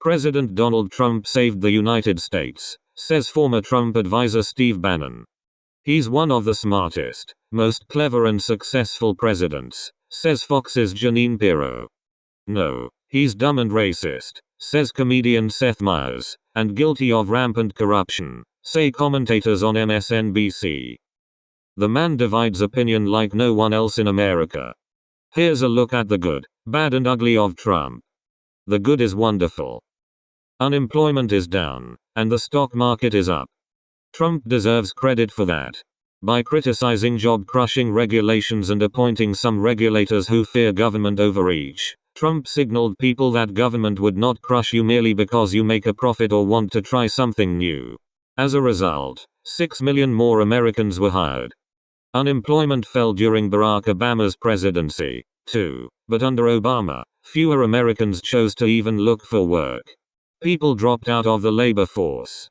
President Donald Trump saved the United States, says former Trump advisor Steve Bannon. He's one of the smartest, most clever and successful presidents, says Fox's Jeanine Pirro. No, he's dumb and racist, says comedian Seth Meyers, and guilty of rampant corruption, say commentators on MSNBC. The man divides opinion like no one else in America. Here's a look at the good, bad and ugly of Trump. The good is wonderful. Unemployment is down, and the stock market is up. Trump deserves credit for that. By criticizing job-crushing regulations and appointing some regulators who fear government overreach, Trump signaled people that government would not crush you merely because you make a profit or want to try something new. As a result, 6 million more Americans were hired. Unemployment fell during Barack Obama's presidency, too, but under Obama, fewer Americans chose to even look for work. People dropped out of the labor force.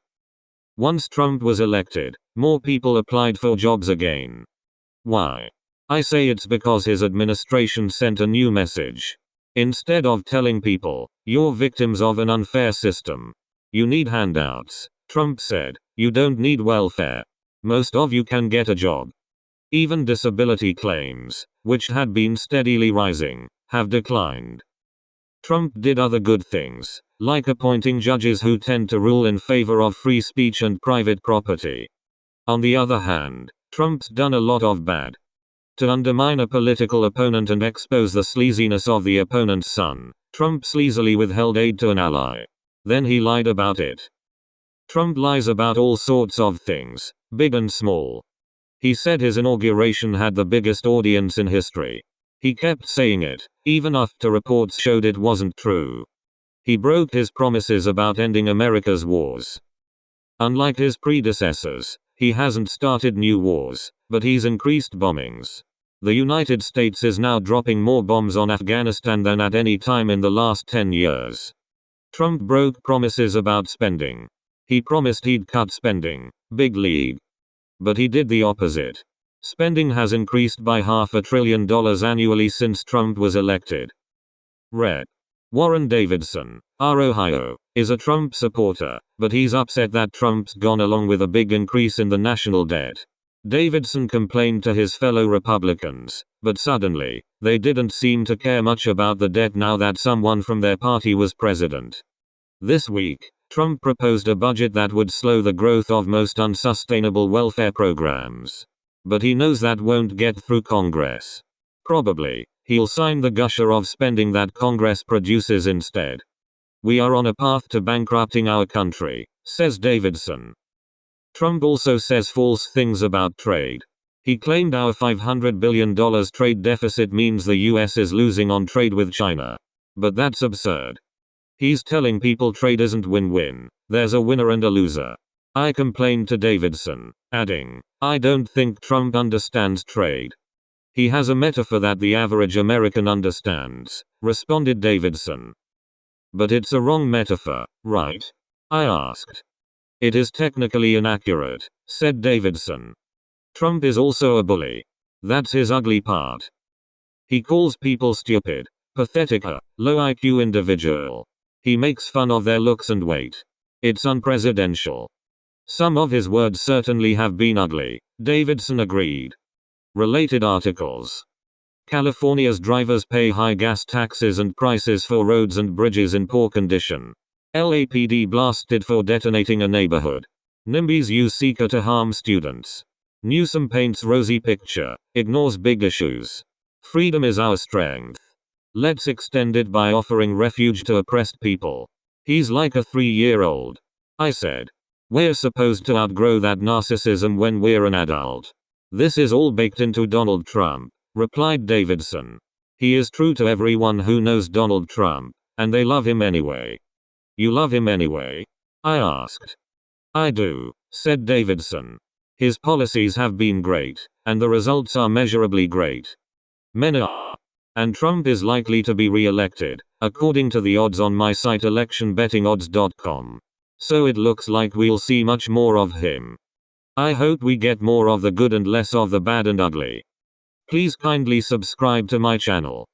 Once Trump was elected, more people applied for jobs again. Why? I say it's because his administration sent a new message. Instead of telling people, you're victims of an unfair system, you need handouts, Trump said, you don't need welfare. Most of you can get a job. Even disability claims, which had been steadily rising, have declined. Trump did other good things, like appointing judges who tend to rule in favor of free speech and private property. On the other hand, Trump's done a lot of bad. To undermine a political opponent and expose the sleaziness of the opponent's son, Trump sleazily withheld aid to an ally. Then he lied about it. Trump lies about all sorts of things, big and small. He said his inauguration had the biggest audience in history. He kept saying it, even after reports showed it wasn't true. He broke his promises about ending America's wars. Unlike his predecessors, he hasn't started new wars, but he's increased bombings. The United States is now dropping more bombs on Afghanistan than at any time in the last 10 years. Trump broke promises about spending. He promised he'd cut spending, big league. But he did the opposite. Spending has increased by $500 billion annually since Trump was elected. Rep. Warren Davidson, R. Ohio, is a Trump supporter, but he's upset that Trump's gone along with a big increase in the national debt. Davidson complained to his fellow Republicans, but suddenly, they didn't seem to care much about the debt now that someone from their party was president. This week, Trump proposed a budget that would slow the growth of most unsustainable welfare programs. But he knows that won't get through Congress. Probably, he'll sign the gusher of spending that Congress produces instead. We are on a path to bankrupting our country, says Davidson. Trump also says false things about trade. He claimed our $500 billion trade deficit means the US is losing on trade with China. But that's absurd. He's telling people trade isn't win-win, there's a winner and a loser. I complained to Davidson, adding, I don't think Trump understands trade. He has a metaphor that the average American understands, responded Davidson. But it's a wrong metaphor, right? I asked. It is technically inaccurate, said Davidson. Trump is also a bully. That's his ugly part. He calls people stupid, pathetic, a low IQ individual. He makes fun of their looks and weight. It's unpresidential. Some of his words certainly have been ugly, Davidson agreed. Related articles. California's drivers pay high gas taxes and prices for roads and bridges in poor condition. LAPD blasted for detonating a neighborhood. NIMBYs use seeker to harm students. Newsom paints rosy picture, ignores big issues. Freedom is our strength. Let's extend it by offering refuge to oppressed people. He's like a 3-year-old. I said. We're supposed to outgrow that narcissism when we're an adult. This is all baked into Donald Trump, replied Davidson. He is true to everyone who knows Donald Trump, and they love him anyway. You love him anyway? I asked. I do, said Davidson. His policies have been great, and the results are measurably great. Many are. And Trump is likely to be re-elected, according to the odds on my site electionbettingodds.com. So it looks like we'll see much more of him. I hope we get more of the good and less of the bad and ugly. Please kindly subscribe to my channel.